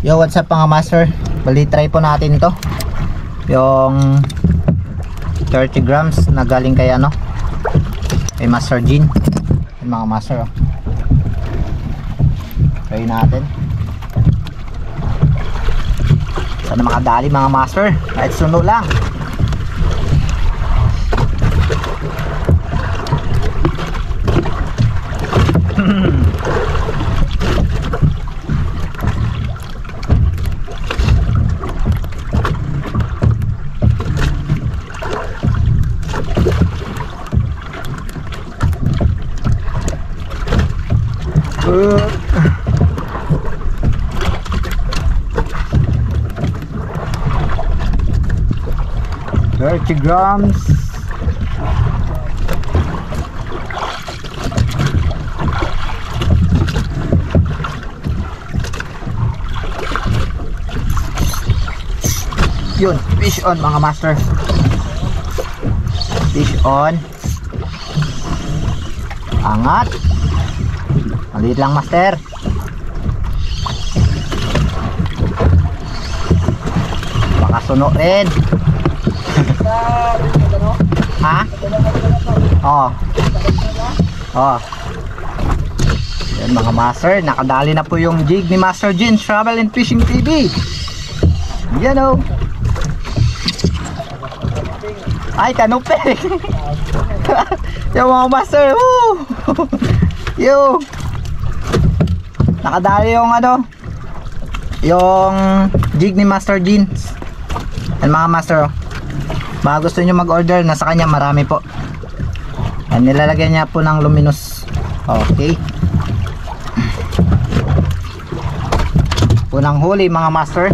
Yo, what's up mga master? Bali try po natin to. Yung 30 grams na galing kay ano, kay Master Jean. Yung mga master, oh. Try natin. Sana makadali mga master. Kahit suno lang. 30 grams. Yun, fish on mga master. Fish on. Angat. Maliit lang master. Baka suno rin. Ha? Oh. Oh. Yan mga master, nakadali na po yung jig ni Master Jean Travel and Fishing TV. Yan o. Ay, kanupik. Yung mga master. Woo! Yo. Nakadali yung ano, yung jig ni Master Jean. Yan mga master, oh. Baka gusto nyo mag-order, nasa kanya marami po. Yan, nilalagyan niya po ng luminous. Okay. Unang huli mga master.